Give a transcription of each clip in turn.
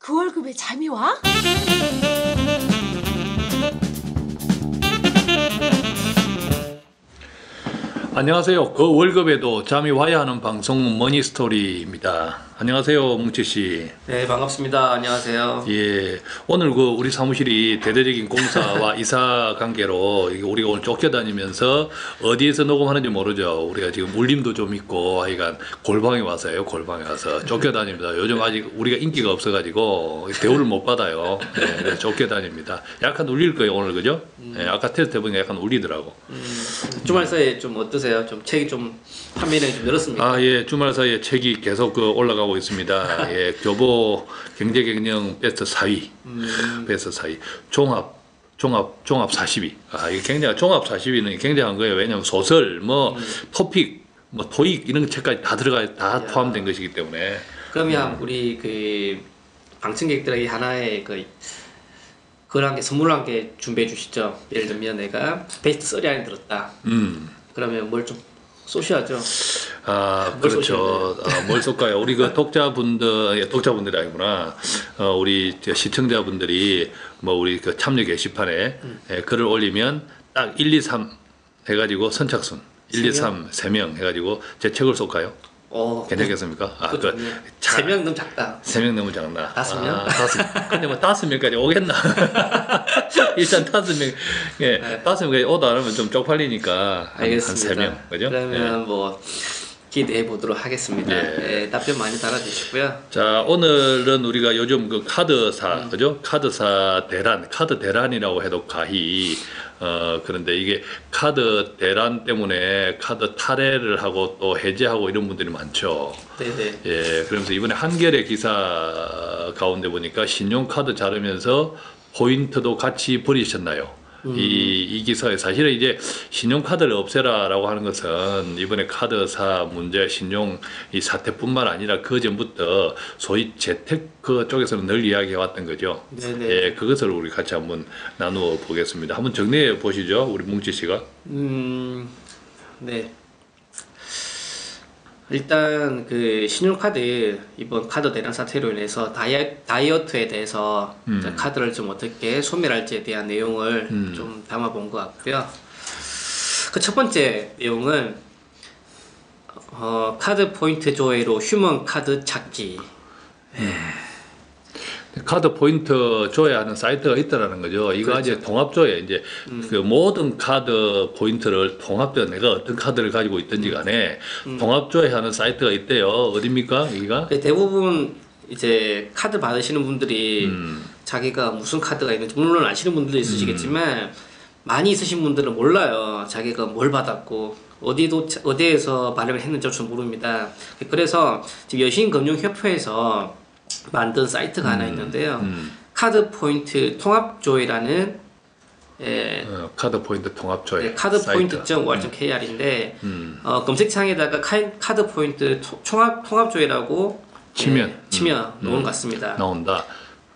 그 월급에 잠이 와? 안녕하세요. 그 월급에도 잠이 와야 하는 방송 머니스토리입니다. 안녕하세요, 뭉치씨. 네, 반갑습니다. 안녕하세요. 예, 오늘 그 우리 사무실이 대대적인 공사와 이사 관계로 우리가 오늘 쫓겨다니면서 어디에서 녹음하는지 모르죠. 우리가 지금 울림도 좀 있고 하여간 골방에 와서요. 골방에 와서 쫓겨다닙니다. 요즘 아직 우리가 인기가 없어가지고 대우를 못 받아요. 네, 그래서 쫓겨다닙니다. 약간 울릴 거예요, 오늘 그죠? 네, 아까 테스트 해보니까 약간 울리더라고. 주말 사이에 좀 어떠세요? 좀 책이 좀 판매량이 좀 늘었습니까? 아, 예, 주말 사이에 책이 계속 올라가고 있습니다. 예, 교보 경제경영 베스트 4위, 베스트 4위, 종합 40위. 아, 이게 굉장히 종합 40위는 굉장한 거예요. 왜냐하면 소설, 토픽, 토익 이런 책까지 다 포함된 것이기 때문에. 그러면 우리 그 방청객들에게 하나의 그런 게 선물 한 개 준비해 주시죠. 예를 들면 내가 베스트 30 안에 들었다. 그러면 뭘 좀 쏘셔야죠. 아, 그렇죠. 뭘 쏠까요? 우리 그 독자분들이 아니구나. 우리 시청자분들이 우리 그 참여 게시판에 글을 올리면 딱 1, 2, 3 해가지고 선착순 1, 2, 3 3명 해가지고 제 책을 쏠까요? 괜찮겠습니까? 아, 3명 너무 작다. 3명 너무 작나? 5명? 아, 5명. 근데 5명까지 오겠나? 일단 5명, 예, 5명까지 오다 하면 좀 쪽팔리니까. 알겠습니다. 한 3명, 그죠? 그러면 기대해 보도록 하겠습니다. 예. 답변 많이 달아주시고요. 자, 오늘은 우리가 요즘 그 카드사, 그죠? 카드사 대란, 카드 대란이라고 해도 가히, 그런데 이게 카드 대란 때문에 카드 탈회를 하고 또 해지하고 이런 분들이 많죠. 네네. 예, 그러면서 이번에 한겨레 기사 가운데 보니까 신용카드 자르면서 포인트도 같이 버리셨나요? 이 기사에 사실은 이제 신용카드를 없애라라고 하는 것은 이번에 카드사 문제, 신용 이 사태뿐만 아니라 그 전부터 소위 재테크 쪽에서는 늘 이야기해 왔던 거죠. 네네. 예, 그것을 우리 같이 한번 나누어 보겠습니다. 한번 정리해 보시죠, 우리 뭉치 씨가. 네. 일단 그 신용카드 이번 카드 대란 사태로 인해서 다이어트에 대해서 카드를 좀 어떻게 소멸할지에 대한 내용을 좀 담아본 것 같고요. 그 첫 번째 내용은 카드 포인트 조회로 휴먼 카드 찾기. 카드 포인트 조회하는 사이트가 있다라는 거죠. 이거 그렇죠. 이제 통합 조회, 이제 그 모든 카드 포인트를 통합되어 내가 어떤 카드를 가지고 있든지 간에 통합 조회하는 사이트가 있대요. 어디입니까? 여기가? 대부분 이제 카드 받으시는 분들이 자기가 무슨 카드가 있는지 물론 아시는 분들도 있으시겠지만 많이 있으신 분들은 몰라요. 자기가 뭘 받았고 어디에서 발행을 했는지 좀 모릅니다. 그래서 지금 여신금융협회에서 만든 사이트가 하나 있는데요. 카드 포인트 통합조회라는 카드 포인트 통합 조회. 카드 사이트. 포인트.or.kr인데 검색창에다가 카드 포인트 통합조회라고 치면 나온 것 같습니다. 나온다.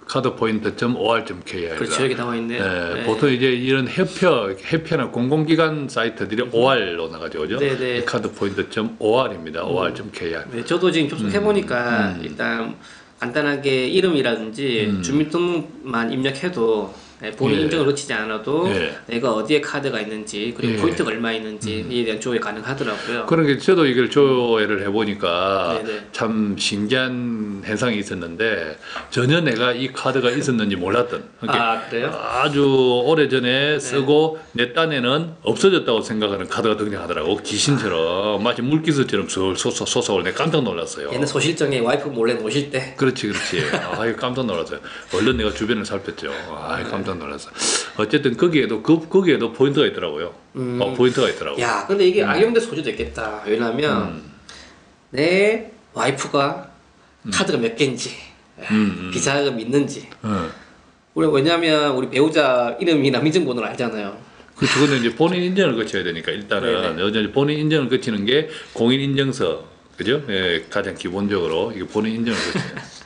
카드 포인트.or.kr. 그렇죠, 여기 나와 있네요. 네. 보통 이제 이런 협회나 공공기관 사이트들이 OR로 나가죠, 그죠? 네네. 카드 포인트.or입니다. or.kr. 네, 저도 지금 접속해 보니까 일단 간단하게 이름이라든지 주민등록만 입력해도 본인 인증을 거치지 않아도 내가 어디에 카드가 있는지 그리고 포인트가 얼마 있는지에 대한 조회 가능하더라고요. 그러니까 저도 이걸 조회를 해보니까 네네. 참 신기한 현상이 있었는데 전혀 내가 이 카드가 있었는지 몰랐던. 아, 그래요? 아주 오래전에 쓰고 내 딴에는 없어졌다고 생각하는 카드가 등장하더라고. 귀신처럼 마치 물기수처럼 솟아올 내 깜짝 놀랐어요. 얘는 소실정에 와이프 몰래 노실 때. 그렇지. 아, 깜짝 놀랐어요. 얼른 내가 주변을 살폈죠. 아, 깜짝 놀랐어. 어쨌든 거기에도 포인트가 있더라고요. 포인트가 있더라고요. 야, 근데 이게 악용될 소지도 있겠다. 왜냐면 내 와이프가 카드가 몇 개인지, 비자금 있는지. 왜냐면 우리 배우자 이름이나 민증번호를 알잖아요. 그렇죠. 근데 이제 본인 인증을 거쳐야 되니까 일단은 여전히 본인 인증을 거치는 게 공인인증서, 그죠? 예, 가장 기본적으로 이게 본인 인증을 거쳐요.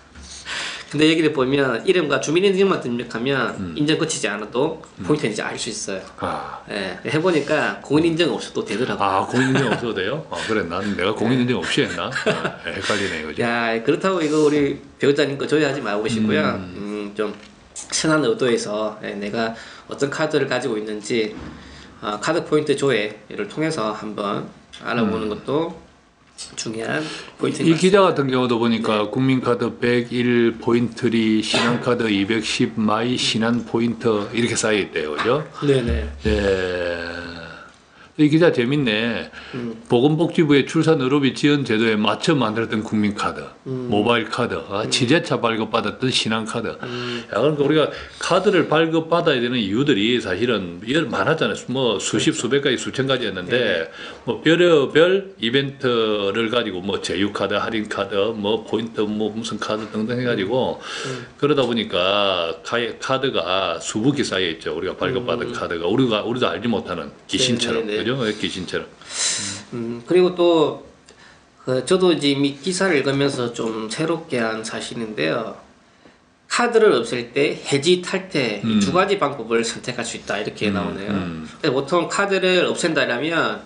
근데 여기를 보면 이름과 주민인증만 등록하면 인증 거치지 않아도 포인트인지 알 수 있어요. 아, 예, 해보니까 공인인증 없어도 되더라고요. 아 공인인증 없어도 돼요? 아, 그래 나는 내가 공인인증 없이 했나? 아, 헷갈리네 그죠? 야, 그렇다고 이거 우리 배우자님 거 조회하지 말고시고요. 좀 선한 의도에서 내가 어떤 카드를 가지고 있는지 카드 포인트 조회를 통해서 한번 알아보는 것도 중요한 포인트인 이 것 기자 같은 경우도 보니까 국민카드 101 포인트리, 신한카드 210 마이 신한 포인트 이렇게 쌓여 있대요, 그죠? 같습니다. 네네. 예. 이 기자 재밌네. 보건복지부의 출산의료비 지원 제도에 맞춰 만들었던 국민카드, 모바일 카드, 지자차 발급받았던 신한카드. 야, 그러니까 우리가 카드를 발급받아야 되는 이유들이 사실은 많았잖아요. 뭐 수십, 수백 가지, 수천 가지였는데, 뭐 별의별 이벤트를 가지고 뭐 제휴카드, 할인카드, 뭐 포인트, 뭐 무슨 카드 등등 해가지고 그러다 보니까 카드가 수북이 쌓여 있죠. 우리가 발급받은 카드가 우리도 알지 못하는 귀신처럼. 네네네. 귀신처럼. 그리고 또 저도 이제 이미 기사를 읽으면서 좀 새롭게 한 사실인데요. 카드를 없앨 때 해지, 탈퇴 이 두 가지 방법을 선택할 수 있다 이렇게 나오네요. 근데 보통 카드를 없앤다라면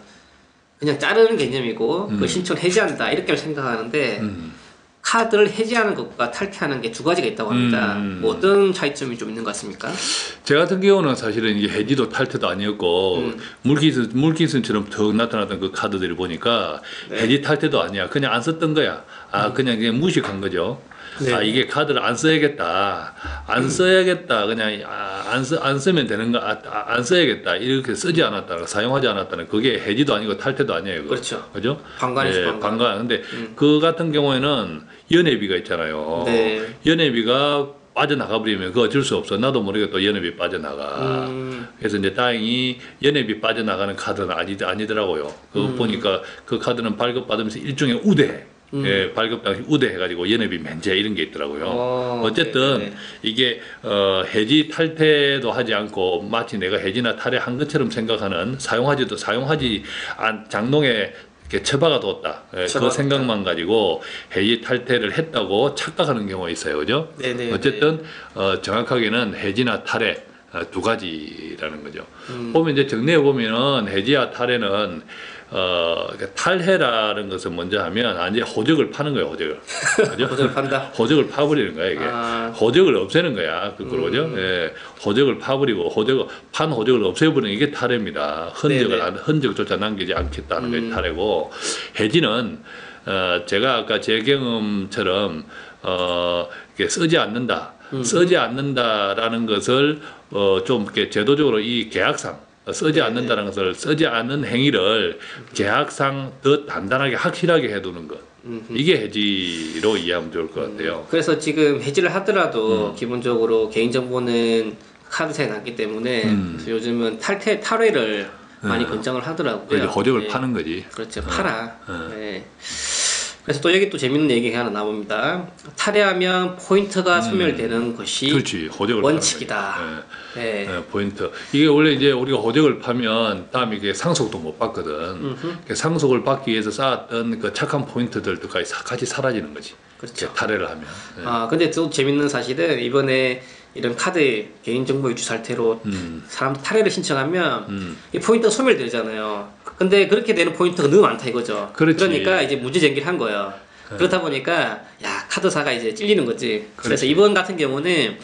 그냥 자르는 개념이고 그 신청 해지한다 이렇게 생각하는데 카드를 해지하는 것과 탈퇴하는 게 두 가지가 있다고 합니다. 뭐 어떤 차이점이 좀 있는 것 같습니까? 제 같은 경우는 사실은 이게 해지도 탈퇴도 아니었고 물귀순처럼 턱 나타났던 그 카드들을 보니까 해지 탈퇴도 아니야. 그냥 안 썼던 거야. 그냥 무식한 거죠. 네. 이게 카드를 안 써야겠다. 안 써야겠다. 그냥 안 쓰면 되는 거. 안 써야겠다. 이렇게 쓰지 않았다. 사용하지 않았다는 그게 해지도 아니고 탈퇴도 아니에요. 그렇죠. 그죠? 방관이죠, 예, 방관. 방관. 근데 그 같은 경우에는 연회비가 있잖아요. 네. 연회비가 빠져나가 버리면 그거 어쩔 수 없어. 나도 모르게 또 연회비 빠져나가. 그래서 이제 다행히 연회비 빠져나가는 카드는 아니더라고요. 그거 보니까 그 카드는 발급받으면서 일종의 우대. 예, 발급 당시 우대해가지고 연회비 면제 이런 게 있더라고요. 어쨌든 네네. 이게 해지 탈퇴도 하지 않고 마치 내가 해지나 탈퇴한 것처럼 생각하는 사용하지 장롱에 이렇게 처박아 뒀다. 그 생각만 가지고 해지 탈퇴를 했다고 착각하는 경우가 있어요, 그죠? 네네. 어쨌든 정확하게는 해지나 탈퇴 두 가지라는 거죠. 보면 이제 정리해 보면은 해지와 탈퇴는 탈해라는 것을 먼저 하면 이제 호적을 파는 거예요, 호적을. 그죠? 호적을 판다. 호적을 파버리는 거야, 이게. 호적을 없애는 거야, 그거죠. 예, 호적을 파버리고 판 호적을 없애버리는 게 탈해입니다. 흔적조차 남기지 않겠다는 게 탈해고, 해지는 제가 아까 제 경험처럼 이렇게 쓰지 않는다. 쓰지 않는다라는 것을 좀 이렇게 제도적으로 이 계약상 쓰지 않는다는 것을 쓰지 않는 행위를 계약상 더 단단하게 확실하게 해두는 것. 이게 해지로 이해하면 좋을 것 같아요. 그래서 지금 해지를 하더라도 기본적으로 개인정보는 카드사에 남기 때문에 그래서 요즘은 탈회를 많이 권장을 하더라고요. 그래서 호적을 네. 파는 거지. 그렇죠. 팔아. 네. 그래서 또 여기 또 재밌는 얘기가 하나 나옵니다. 탈회하면 포인트가 소멸되는 것이 그렇지. 호적을 원칙이다. 파는 거지. 네. 네, 포인트. 이게 원래 이제 우리가 호적을 파면 다음에 이게 상속도 못 받거든. 상속을 받기 위해서 쌓았던 그 착한 포인트들도 같이 사라지는 거지. 그렇죠. 탈회를 하면. 네. 근데 또 재밌는 사실은 이번에 이런 카드 개인정보 유출 사태로 사람 탈회를 신청하면 이 포인트가 소멸되잖아요. 근데 그렇게 되는 포인트가 너무 많다 이거죠. 그렇지. 그러니까 이제 무죄 제기를 한 거예요. 그렇다 보니까 카드사가 이제 찔리는 거지. 그래서 이번 같은 경우는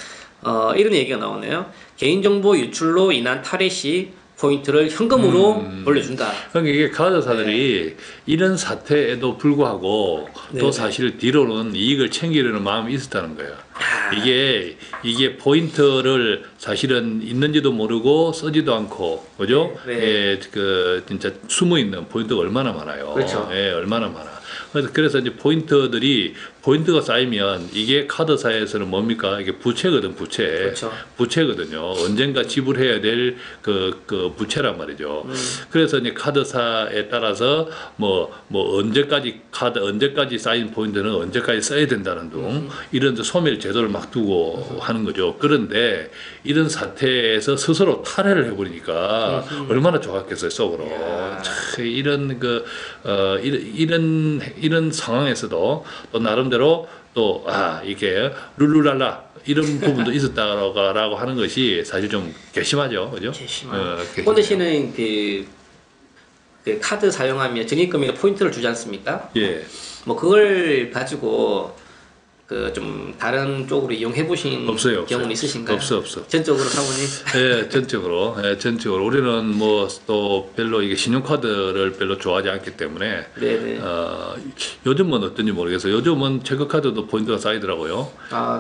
이런 얘기가 나오네요. 개인정보 유출로 인한 탈회 시 포인트를 현금으로 돌려준다. 그러니까 이게 카드사들이 이런 사태에도 불구하고 또 사실 뒤로는 이익을 챙기려는 마음이 있었다는 거예요. 이게 포인트를 사실은 있는지도 모르고 쓰지도 않고, 그죠? 예, 진짜 숨어 있는 포인트가 얼마나 많아요. 그렇죠. 예, 얼마나 많아. 그래서 이제 포인트가 쌓이면 이게 카드사에서는 뭡니까? 이게 부채거든, 부채. 그렇죠. 부채거든요. 언젠가 지불해야 될 그 부채란 말이죠. 그래서 이제 카드사에 따라서 언제까지 쌓인 포인트는 언제까지 써야 된다는 등 이런 소멸 제도를 막 두고 하는 거죠. 그런데 이런 사태에서 스스로 탈회를 해버리니까 얼마나 좋았겠어요, 속으로. 참, 이런 상황에서도 또 나름대로 또 이게 룰루랄라 이런 부분도 있었다라고 하는 것이 사실 좀 괘씸하죠, 그죠? 괘씸한. 꼰대 씨는 그 카드 사용하면 적립금액 포인트를 주지 않습니까? 예. 뭐 그걸 가지고 그 좀 다른 쪽으로 이용해 보신 없어요. 경우는 있으신가요? 없어. 전적으로 사모님. 예, 전적으로 우리는 뭐 또 별로 이게 신용카드를 별로 좋아하지 않기 때문에 네네. 요즘은 어떤지 모르겠어요. 요즘은 체크카드도 포인트가 쌓이더라고요.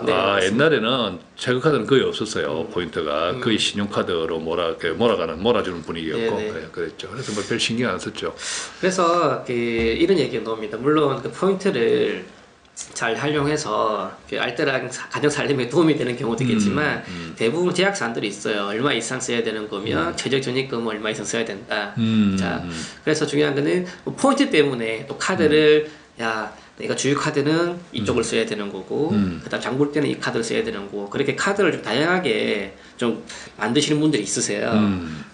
네. 맞습니다. 옛날에는 체크카드는 거의 없었어요. 포인트가 거의 신용카드로 몰아주는 분위기였고 네네. 그랬죠. 그래서 뭐 별 신경 안 썼죠. 그래서 이런 얘기가 나옵니다. 물론 그 포인트를 잘 활용해서 그 알뜰한 가정 살림에 도움이 되는 경우도 있겠지만 대부분 제약사항들이 있어요. 얼마 이상 써야 되는 거면 최저 적립금은 얼마 이상 써야 된다. 자, 그래서 중요한 거는 뭐 포인트 때문에 또 카드를 야 내가 주유 카드는 이쪽을 써야 되는 거고 그다음 장 볼 때는 이 카드를 써야 되는 거고 그렇게 카드를 좀 다양하게 좀 만드시는 분들이 있으세요.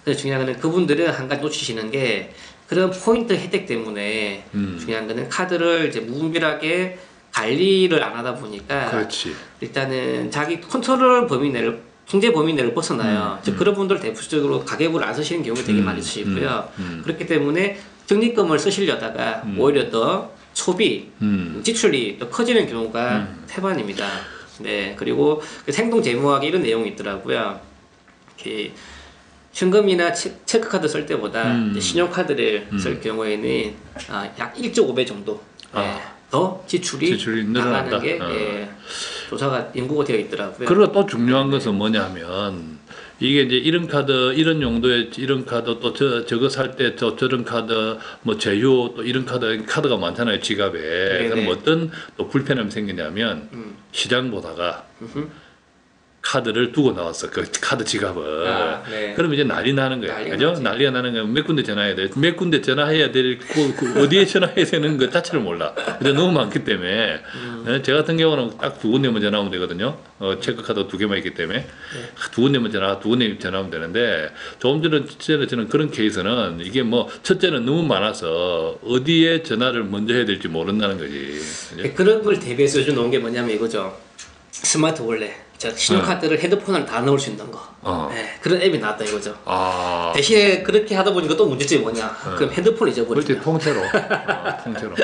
그래서 중요한 거는 그분들은 한 가지 놓치시는 게 그런 포인트 혜택 때문에 중요한 거는 카드를 이제 무분별하게 관리를 안 하다 보니까 그렇지. 일단은 자기 컨트롤 범위 내를 통제 범위 내를 벗어나요. 즉 그런 분들 대표적으로 가계부를 안 쓰시는 경우가 되게 많이 있으시고요. 그렇기 때문에 적립금을 쓰시려다가 오히려 더 소비, 지출이 더 커지는 경우가 태반입니다. 네, 그리고 그 생동 재무학에 이런 내용이 있더라고요. 현금이나 체크카드 쓸 때보다 이제 신용카드를 쓸 경우에는 약 1.5배 정도 더 지출이 늘어난다. 나가는 게 조사가 연구가 되어 있더라고요. 그리고 또 중요한 것은 뭐냐면 이게 이제 이런 카드 이런 용도의 이런 카드 또 저거 살 때 저런 카드 뭐 제휴 또 이런 카드가 많잖아요 지갑에. 네네. 그럼 어떤 또 불편함이 생기냐면 시장 보다가 카드를 두고 나왔어. 그 카드 지갑을. 네. 그러면 이제 난리 나는 거야. 난리가 그죠? 나지. 난리가 나는 거야. 몇 군데 전화해야 돼. 몇 군데 전화해야 될, 어디에 전화해야 되는 것 자체를 몰라. 근데 너무 많기 때문에. 제 같은 경우는 딱 두 군데만 전화하면 되거든요. 체크카드 두 개만 있기 때문에. 두 군데만 두 군데 전화하면 되는데, 조금 전에 저는 그런 케이스는 이게 뭐, 첫째는 너무 많아서 어디에 전화를 먼저 해야 될지 모른다는 거지. 그죠? 그런 걸 대비해서 좀 놓은 게 뭐냐면 이거죠. 스마트 월렛. 신용카드를 핸드폰을 다 넣을 수 있는 거. 네, 그런 앱이 나왔다 이거죠. 대신에 그렇게 하다 보니까 또 문제점이 뭐냐. 그럼 핸드폰 잊어버린다. 그렇지, 통째로. 통째로.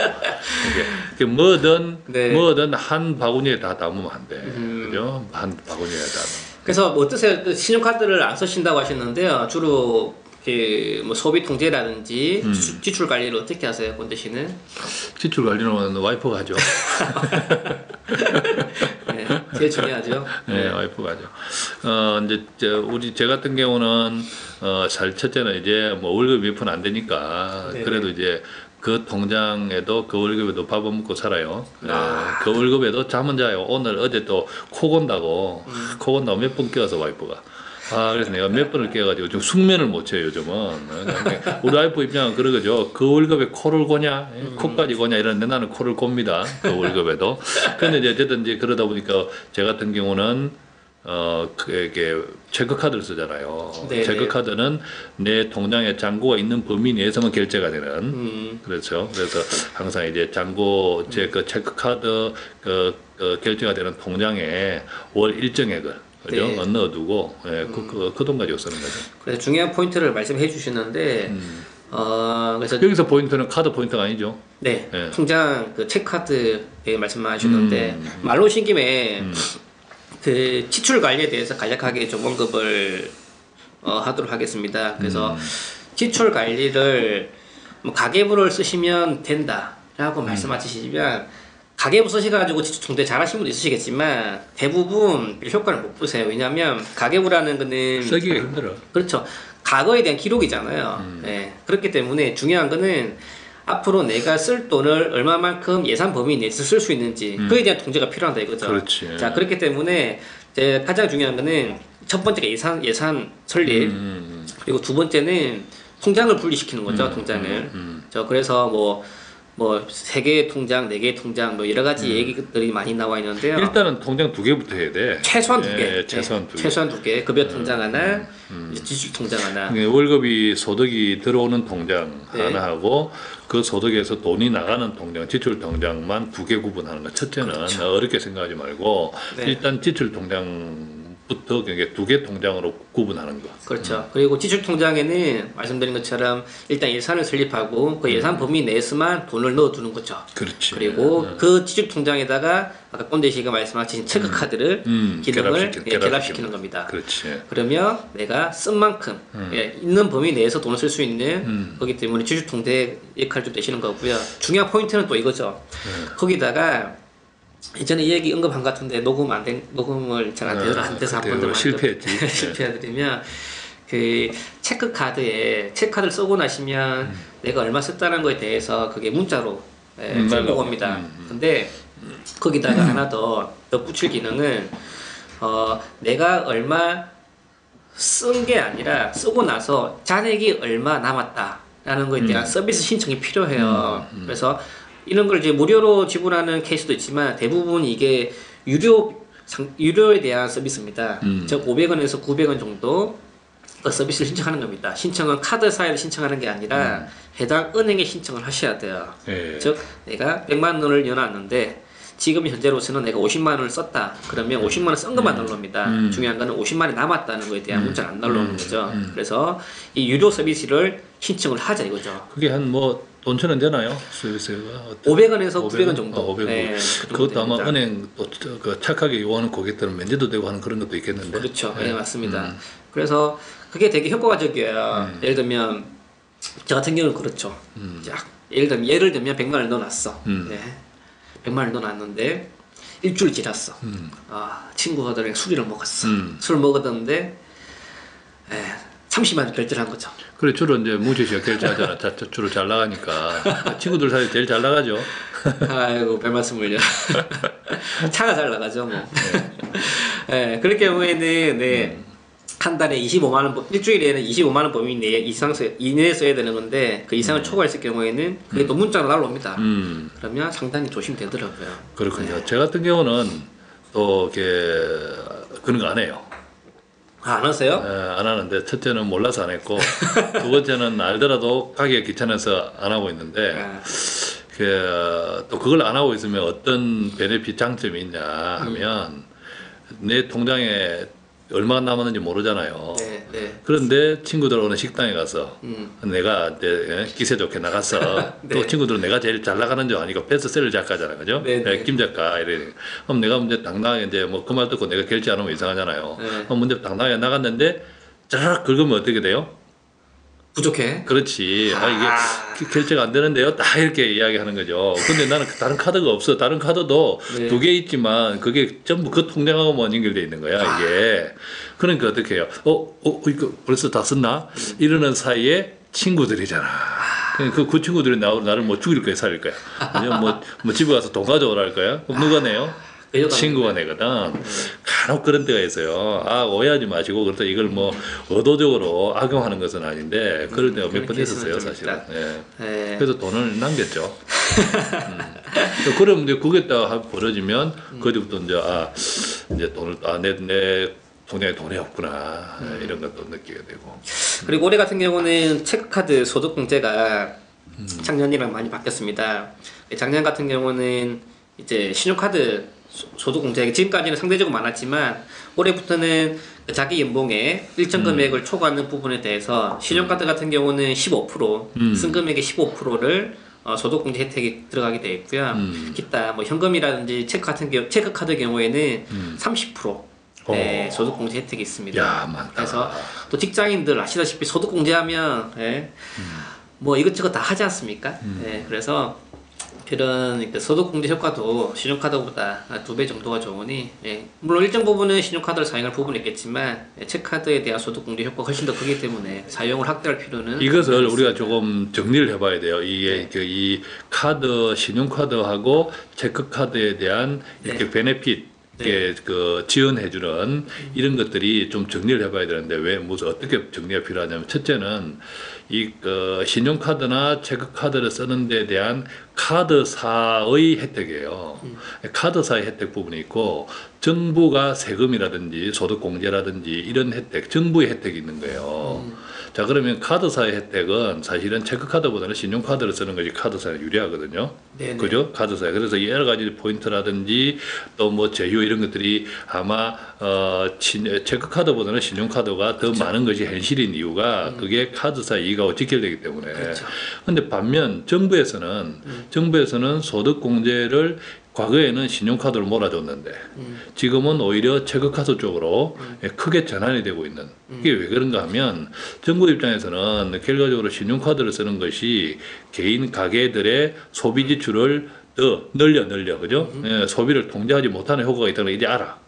이게 뭐든 한 바구니에 다 담으면 안 돼. 그죠? 한 바구니에 다. 그래서 뭐 어떠세요? 신용카드를 안 쓰신다고 하셨는데요. 주로 뭐 소비 통제라든지 지출 관리를 어떻게 하세요, 꼰대 씨는? 지출 관리는 와이프가 하죠. 네, 제일 중요하죠. 네, 와이프가 하죠. 이제 제 같은 경우는 첫째는 이제 뭐 월급이 몇 푼 안 되니까 네네. 그래도 이제 그 통장에도 그 월급에도 밥은 먹고 살아요. 그 월급에도 잠은 자요. 어제 또 코 건다고 몇 번 깨워서 와이프가. 그래서 내가 몇 번을 깨가지고 좀 숙면을 못 쳐요 요즘은. 우리 와이프 입장은 그러죠. 그 월급에 코를 고냐, 코까지 고냐 이러는데 나는 코를 곱니다. 그 월급에도. 근데 이제 어쨌든 이제 그러다 보니까 제 같은 경우는 그게 체크카드를 쓰잖아요. 네네. 체크카드는 내 통장에 잔고가 있는 범위 내에서만 결제가 되는. 그렇죠. 그래서 항상 이제 잔고 그 체크카드 결제가 되는 통장에 월 일정액을 그죠? 네. 넣어두고 그 돈 가지고 쓰는 거죠. 그래서 중요한 포인트를 말씀해 주시는데 그래서 여기서 포인트는 카드 포인트가 아니죠. 네, 네. 통장 그 체크카드 말씀하시는데 말로 오신 김에 그 지출 관리에 대해서 간략하게 좀 언급을 하도록 하겠습니다. 그래서 지출 관리를 뭐 가계부를 쓰시면 된다라고 말씀하시지만 가계부 쓰셔가지고 지출 통제 잘하시는 분도 있으시겠지만 대부분 효과를 못 보세요. 왜냐하면 가계부라는 거는 쓰기가 힘들어. 그렇죠. 과거에 대한 기록이잖아요. 네. 그렇기 때문에 중요한 거는 앞으로 내가 쓸 돈을 얼마만큼 예산 범위 내에서 쓸 수 있는지 그에 대한 통제가 필요하다 이거죠. 그렇지. 자, 그렇기 때문에 이제 가장 중요한 거는 첫 번째가 예산 설립 그리고 두 번째는 통장을 분리시키는 거죠. 통장을. 그래서 뭐 뭐 3개의 통장, 4개의 통장 뭐 여러 가지 얘기들이 많이 나와 있는데요. 일단은 통장 2개부터 해야 돼. 최소한 2개. 예, 최소한 2개. 최소한 2개. 급여 통장 하나, 이제 지출 통장 하나. 월급이 소득이 들어오는 통장 네. 하나 하고 그 소득에서 돈이 나가는 통장, 지출 통장만 2개 구분하는 거. 첫째는 그렇죠. 어렵게 생각하지 말고 네. 일단 지출 통장부터 그러니까 2개 통장으로 구분하는 거. 그렇죠. 그리고 지출 통장에는 말씀드린 것처럼 일단 예산을 설립하고 그 예산 범위 내에서만 돈을 넣어두는 거죠. 그렇지. 그리고 그 지출 통장에다가 아까 꼰대 씨가 말씀하신 체크 카드를 기능을 결합시키는 겁니다. 그렇지. 그러면 내가 쓴 만큼 있는 범위 내에서 돈을 쓸 수 있는 거기 때문에 지출 통장 역할을 좀 되시는 거고요. 중요한 포인트는 또 이거죠. 거기다가 이전에 이 얘기 언급한 것 같은데 녹음을 잘 안 돼서 한 번 더 실패했지. 실패해드리면 그 체크카드를 쓰고 나시면 내가 얼마 썼다는 거에 대해서 그게 문자로 들어옵니다. 근데 거기다가 하나 더 붙일 기능은 내가 얼마 쓴 게 아니라 쓰고 나서 잔액이 얼마 남았다라는 거에 대한 서비스 신청이 필요해요. 그래서 이런 걸 이제 무료로 지불하는 케이스도 있지만 대부분 이게 유료에 대한 서비스입니다. 즉 500원에서 900원 정도 그 서비스를 신청하는 겁니다. 신청은 카드사에서 신청하는 게 아니라 해당 은행에 신청을 하셔야 돼요. 예. 즉 내가 100만 원을 넣어놨는데 지금 현재로서는 내가 50만 원을 썼다. 그러면 50만 원 쓴 것만 날라옵니다. 중요한 거는 50만 원이 남았다는 거에 대한 문자는 안 날라오는 거죠. 그래서 이 유료 서비스를 신청을 하자 이거죠. 그게 한 뭐 돈 1,000원 되나요? 서비스가 500원에서 900원 정도. 500원. 네, 그것도 아마 됩니다. 은행 또 그 착하게 이용하는 고객들은 면제도 되고 하는 그런 것도 있겠는데. 그렇죠. 네, 맞습니다. 그래서 그게 되게 효과적이에요. 예를 들면 저 같은 경우는 그렇죠. 자, 예를 들면 100만 원을 넣어놨어. 네. 100만 원을 넣어놨는데 일주일 지났어. 친구들이랑 술을 먹었어. 술 먹었는데 30만 원 결제를 한 거죠. 그래 주로 이제 무지 씨가 결제하잖아. 주로 잘 나가니까 친구들 사이 제일 잘 나가죠. 아이고 별 말씀을요. 차가 잘 나가죠 뭐. 네, 그럴 경우에는 한 달에 25만 원, 일주일에는 25만 원 범위 내에 이내에 써야 되는 건데 그 이상을 초과했을 경우에는 그게 또 문자로 날라옵니다. 그러면 상당히 조심되더라고요. 그렇군요. 네. 제 같은 경우는 또 이렇게 그런 거 안 해요. 안 하세요? 안 하는데 첫째는 몰라서 안 했고 두 번째는 알더라도 가기가 귀찮아서 안 하고 있는데 또 그걸 안 하고 있으면 어떤 베네핏 장점이 있냐 하면 내 통장에 얼마가 남았는지 모르잖아요. 네, 네. 그런데 친구들 오는 식당에 가서 내가 이제 기세 좋게 나가서 네. 또 친구들은 내가 제일 잘 나가는 줄 아니까 베스트셀러 작가잖아, 그죠? 네, 네. 김 작가 이래. 그럼 내가 이제 당당하게 이제 뭐 그 말 듣고 내가 결제 안 하면 이상하잖아요. 네. 그럼 문제 당당하게 나갔는데 짜락 긁으면 어떻게 돼요? 부족해. 그렇지. 이게 결제가 안 되는데요. 딱 이렇게 이야기하는 거죠. 근데 나는 다른 카드가 없어. 다른 카드도 네. 2개 있지만 그게 전부 그 통장하고만 연결돼 있는 거야, 이게. 그러니까 어떻게 해요? 이거 벌써 다 썼나? 이러는 사이에 친구들이잖아. 그 친구들이 나를 뭐 죽일 거야, 살릴 거야. 아니면 뭐 집에 가서 돈 가져오라 할 거야? 그럼 누가 내요? 친구가 내거든. 간혹 그런 때가 있어요. 오해하지 마시고 그렇다 이걸 뭐 의도적으로 악용하는 것은 아닌데 그럴 때가 몇 번 있었어요, 사실은. 예. 그래서 돈을 남겼죠. 그럼 이제 그게 딱 벌어지면 그때부터 이제 돈을 내 통장에 돈이 없구나 이런 것도 느끼게 되고. 그리고 올해 같은 경우는 체크카드 소득공제가 작년이랑 많이 바뀌었습니다. 작년 같은 경우는 이제 신용카드 소득공제 지금까지는 상대적으로 많았지만 올해부터는 자기 연봉의 일정 금액을 초과하는 부분에 대해서 신용카드 같은 경우는 15%, 쓴 금액의 15%를 소득공제 혜택이 들어가게 되어 있고요. 기타 뭐 현금이라든지 체크카드 경우에는 30% 네, 소득공제 혜택이 있습니다. 야, 많다. 그래서 또 직장인들 아시다시피 소득공제하면 뭐 이것저것 다 하지 않습니까? 그래서 그런 소득공제 효과도 신용카드보다 2배 정도가 좋으니 물론 일정 부분은 신용카드를 사용할 부분이 있겠지만 체크카드에 대한 소득공제 효과가 훨씬 더 크기 때문에 사용을 확대할 필요는 이것을 우리가 조금 정리를 해봐야 돼요. 이게 이 카드, 신용카드하고 체크카드에 대한 이렇게 베네핏 이게 그 지원해주는 이런 것들이 좀 정리를 해봐야 되는데 왜 무슨 어떻게 정리가 필요하냐면 첫째는 이 신용카드나 체크카드를 쓰는 데 대한 카드사의 혜택이에요. 카드사의 혜택 부분이 있고 정부가 세금이라든지 소득공제라든지 이런 혜택, 정부의 혜택이 있는 거예요. 자 그러면 카드사의 혜택은 사실은 체크카드보다는 신용카드를 쓰는 것이 카드사에 유리하거든요. 네네. 그죠? 카드사에. 그래서 여러 가지 포인트라든지 또 뭐 제휴 이런 것들이 아마 체크카드보다는 신용카드가 더 많은 것이 현실인 이유가 그게 카드사 이익하고 직결되기 때문에. 그렇죠. 근데 반면 정부에서는 소득공제를 과거에는 신용카드를 몰아줬는데 지금은 오히려 체크카드 쪽으로 크게 전환이 되고 있는 이게 왜 그런가 하면 정부 입장에서는 결과적으로 신용카드를 쓰는 것이 개인 가게들의 소비 지출을 더 늘려 그죠? 예, 소비를 통제하지 못하는 효과가 있다는 걸 이제 알아.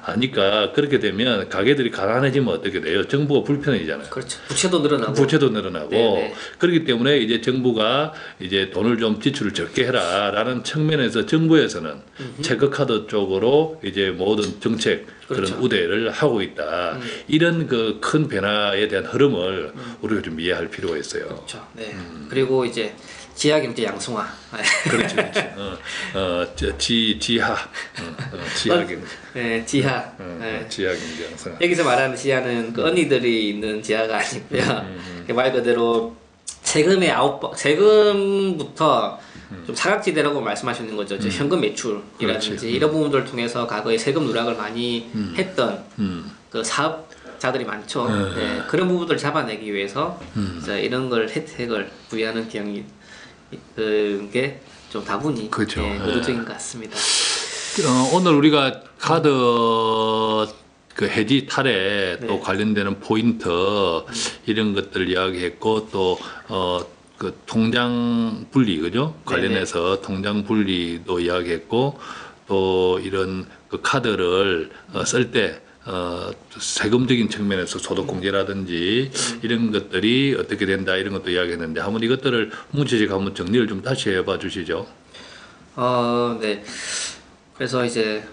아니까 그렇게 되면 가게들이 가난해지면 어떻게 돼요? 정부가 불편해지잖아요. 그렇죠. 부채도 늘어나고. 네네. 그렇기 때문에 이제 정부가 이제 돈을 좀 지출을 적게 해라라는 측면에서 정부에서는 체크카드 쪽으로 이제 모든 정책 그렇죠. 그런 우대를 하고 있다. 이런 그 큰 변화에 대한 흐름을 우리가 좀 이해할 필요가 있어요. 그렇죠. 네. 그리고 이제 지하경제 양성화. 그렇지. 지하 경제. 네, 지하. 네. 지하 경제 양성. 여기서 말하는 지하는 그 언니들이 있는 지하가 아니고요. 말 그대로 세금부터 좀 사각지대라고 말씀하시는 거죠. 현금 매출이라든지 그렇지. 이런 부분들을 통해서 과거에 세금 누락을 많이 했던 그 사업자들이 많죠. 네, 그런 부분들을 잡아내기 위해서 이제 이런 걸 혜택을 부여하는 경이 그게 좀 다분히 그렇죠. 의도적인 것 같습니다. 오늘 우리가 카드 그 해지 탈에 또 관련되는 포인트 이런 것들을 이야기했고 또 그 통장 분리 그죠? 관련해서 통장 분리도 이야기했고 또 이런 그 카드를 쓸 때 세금적인 측면에서 소득공제라든지 이런 것들이 어떻게 된다 이런 것도 이야기했는데 한번 이것들을 문체적 한번 정리를 좀 다시 해봐 주시죠. 네. 그래서 이제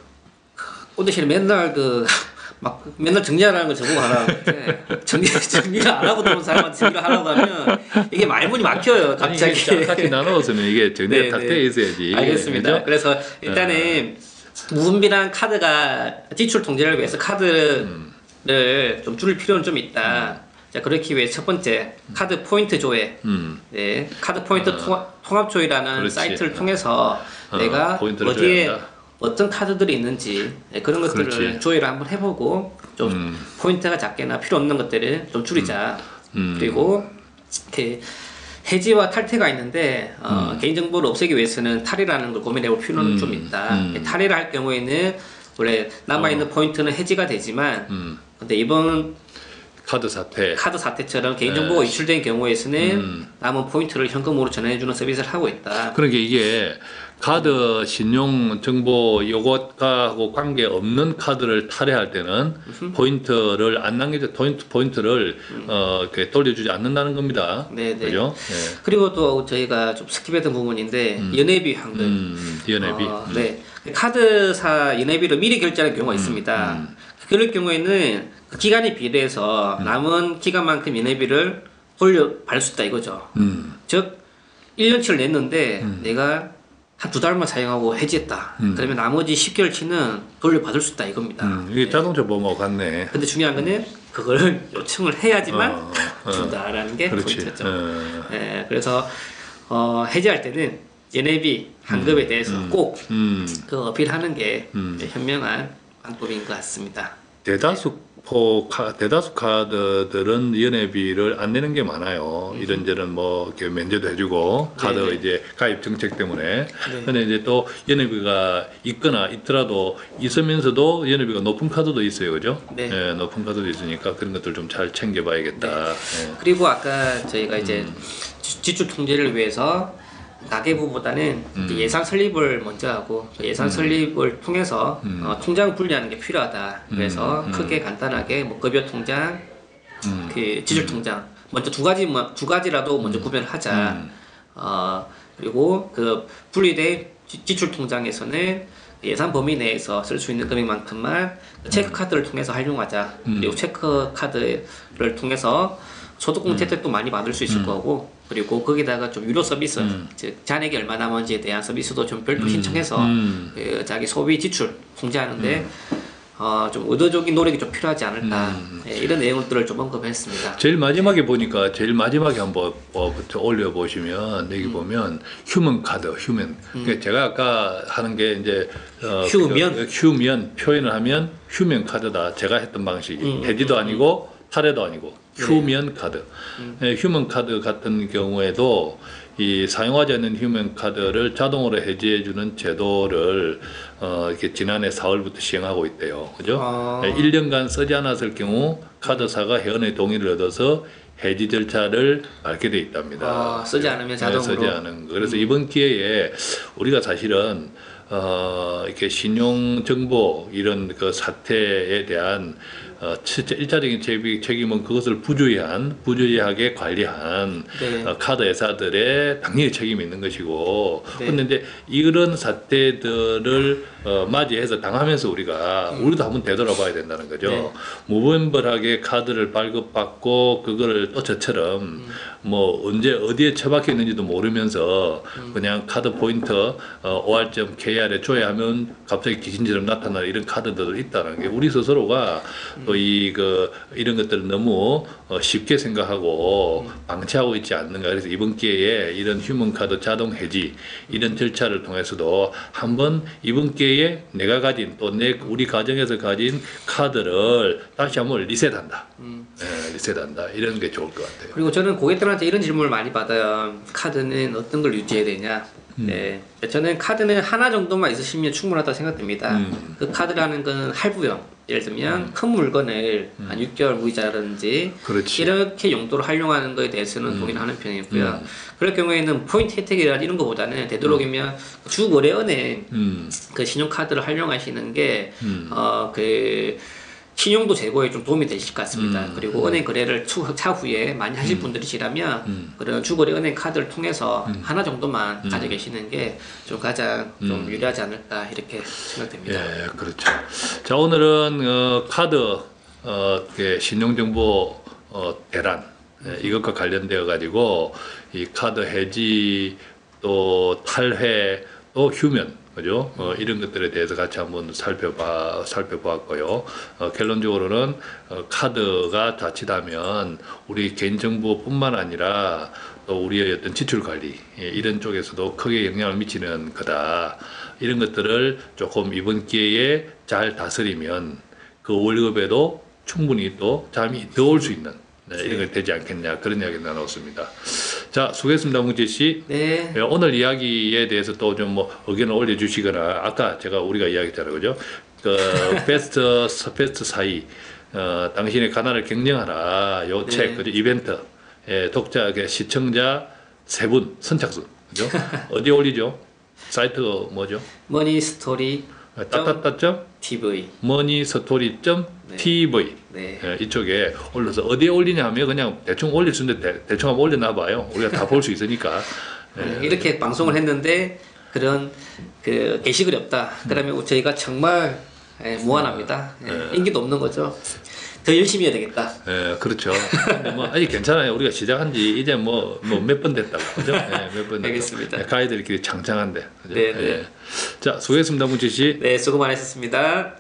오대실이 맨날 맨날 정리하라는 걸 저보고 하라는데 정리를 안 하고 들어온 사람한테 정리를 하라고 하면 이게 말문이 막혀요. 갑자기. 같이 나누었으면 이게 정리가 딱 돼 있어야지. 알겠습니다. 그죠? 그래서 일단은 무분별한 카드가 지출 통제를 위해서 카드를 좀 줄일 필요는 좀 있다. 자, 그렇기 위해 첫 번째 카드 포인트 조회. 네, 카드 포인트 통합 조회라는 그렇지. 사이트를 통해서 내가 포인트를 어디에 조회한다. 어떤 카드들이 있는지 그런 것들을 그렇지. 조회를 한번 해보고 좀 포인트가 작게나 필요 없는 것들을 좀 줄이자. 그리고 이렇게 해지와 탈퇴가 있는데 개인정보를 없애기 위해서는 탈이라는 걸 고민해볼 필요는 좀 있다. 탈의를 할 경우에는 원래 남아있는 포인트는 해지가 되지만 근데 이번 카드 사태처럼 개인정보가 유출된 경우에서는 남은 포인트를 현금으로 전해주는 서비스를 하고 있다. 그러니까 이게 카드 신용 정보 요것하고 관계 없는 카드를 탈의할 때는 포인트를 안 남겨져 포인트를 이렇게 돌려주지 않는다는 겁니다. 네네. 그죠? 네. 그리고 또 저희가 좀 스킵했던 부분인데 연회비 환급. 연회비. 네. 카드사 연회비를 미리 결제하는 경우가 있습니다. 그럴 경우에는 그 기간에 비례해서 남은 기간만큼 연회비를 받을 수 있다 이거죠. 즉 1년치를 냈는데 내가 한 2달만 사용하고 해지했다. 그러면 나머지 10개월치는 돌려받을 수 있다 이겁니다. 이게 자동차 보험하고 같네. 근데 중요한 거는 그걸 요청을 해야지만 준다라는 게 그렇지. 포인트죠. 네, 그래서 해지할 때는 연회비 환급에 대해서 꼭 그 어필하는 게 현명한 방법인 것 같습니다. 대다수 카드들은 연회비를 안 내는 게 많아요. 이런저런 뭐 이렇게 면제도 해주고 카드 네네. 이제 가입 정책 때문에. 네. 근데 이제 또 연회비가 있거나 있더라도 있으면서도 연회비가 높은 카드도 있어요, 그죠? 네. 예, 높은 카드도 있으니까 그런 것들 좀 잘 챙겨봐야겠다. 예. 그리고 아까 저희가 이제 지출 통제를 위해서 가계부보다는 이제 예산 설립을 먼저 하고 예산 설립을 통해서 통장을 분리하는 게 필요하다. 그래서 크게 간단하게 뭐 급여 통장, 그 지출 통장 먼저 두 가지라도 먼저 구별을 하자. 그리고 그 분리된 지출 통장에서는 예산 범위 내에서 쓸 수 있는 금액만큼만 체크 카드를 통해서 활용하자. 그리고 체크 카드를 통해서 소득공 혜택도 많이 받을 수 있을 거고, 그리고 거기다가 좀 유료 서비스, 즉 잔액이 얼마 남은지에 대한 서비스도 좀 별도 신청해서 그 자기 소비 지출 통제하는데 좀 의도적인 노력이 좀 필요하지 않을까, 예, 이런 내용들을 좀 언급했습니다. 제일 마지막에 보니까 제일 마지막에 한번 올려 보시면 여기 보면 휴먼 카드, 휴먼. 그러니까 제가 아까 하는 게 이제 휴면 표현을 하면 휴먼 카드다. 제가 했던 방식이 해지도 아니고 탈해도 아니고 휴먼 카드. 예, 휴먼 카드 같은 경우에도 이 사용하지 않는 휴먼 카드를 자동으로 해지해주는 제도를 이렇게 지난해 4월부터 시행하고 있대요. 그죠? 1년간 쓰지 않았을 경우 카드사가 회원의 동의를 얻어서 해지 절차를 밟게 돼 있답니다. 쓰지 않으면 자동으로. 네, 쓰지 않은 거. 그래서 이번 기회에 우리가 사실은 이렇게 신용 정보 이런 그 사태에 대한 일차적인 책임은 그것을 부주의하게 관리한 네. 카드 회사들의 당연히 책임이 있는 것이고, 네. 그런데 이제 이런 사태들을 맞이해서 당하면서 우리도 한번 되돌아봐야 된다는 거죠. 네. 무분별하게 카드를 발급받고 그거를 또 저처럼 뭐 언제 어디에 처박혀 있는지도 모르면서 그냥 카드 포인트 OR.KR에 조회하면 갑자기 귀신처럼 나타나는 이런 카드들이 있다는 게, 우리 스스로가 또 이런 것들을 너무 쉽게 생각하고 방치하고 있지 않는가. 그래서 이번 기회에 이런 휴먼 카드 자동 해지 이런 절차를 통해서도 한번 이번 기회에 내가 가진 또 우리 가정에서 가진 카드를 다시 한번 리셋한다. 네, 리셋한다. 이런 게 좋을 것 같아요. 그리고 저는 고객들한테 이런 질문을 많이 받아요. 카드는 어떤 걸 유지해야 되냐? 네, 저는 카드는 하나 정도만 있으시면 충분하다고 생각됩니다. 그 카드라는 건 할부형, 예를 들면 큰 물건을 한 6개월 무이자라든지 그렇지. 이렇게 용도로 활용하는 것에 대해서는 동의를 하는 편이고요. 그럴 경우에는 포인트 혜택이라 이런 것보다는 되도록이면 주거래은행 그 신용카드를 활용하시는 게 그 신용도 제고에 좀 도움이 되실 것 같습니다. 그리고 은행 거래를 차후에 많이 하실 분들이시라면 그런 주거래 은행 카드를 통해서 하나 정도만 가져 계시는 게 좀 가장 좀 유리하지 않을까 이렇게 생각됩니다. 예, 그렇죠. 자, 오늘은 카드 신용정보 대란 이것과 관련되어 가지고 이 카드 해지 또 탈회 또 휴면, 그죠? 이런 것들에 대해서 같이 한번 살펴보았고요. 결론적으로는 카드가 자칫하면 우리 개인정보뿐만 아니라 또 우리의 어떤 지출 관리 이런 쪽에서도 크게 영향을 미치는 거다. 이런 것들을 조금 이번 기회에 잘 다스리면 그 월급에도 충분히 또 잠이 더 올 수 있는 이런 게 되지 않겠냐, 그런 이야기 나눴습니다. 자, 수고했습니다, 문재 씨. 네. 오늘 이야기에 대해서 또 좀 뭐 의견을 올려주시거나, 아까 우리가 이야기했잖아요, 그죠? 그 베스트 사이, 당신의 가난을 경영하라, 요 책, 그죠? 이벤트, 독자, 시청자 3분 선착순, 그죠? 어디에 올리죠? 사이트가 뭐죠? 머니스토리 TV 머니스토리.tv 네. 이쪽에 올려서 어디에 올리냐 하면 그냥 대충 올릴 수 있는데 대충 한번 올려놔 봐요. 우리가 다 볼 수 있으니까. 이렇게 방송을 했는데 그런 그 게시글이 없다. 그러면 저희가 정말 무한합니다. 인기도 없는 거죠. 더 열심히 해야 되겠다. 예, 그렇죠. 근데 뭐 아직 괜찮아요. 우리가 시작한 지 이제 뭐 몇 번 됐다고, 그죠? 몇 번 됐다고. 알겠습니다. 가이드들끼리 창창한데, 그죠? 네, 네. 자, 수고했습니다, 문지 씨. 네, 수고 많으셨습니다.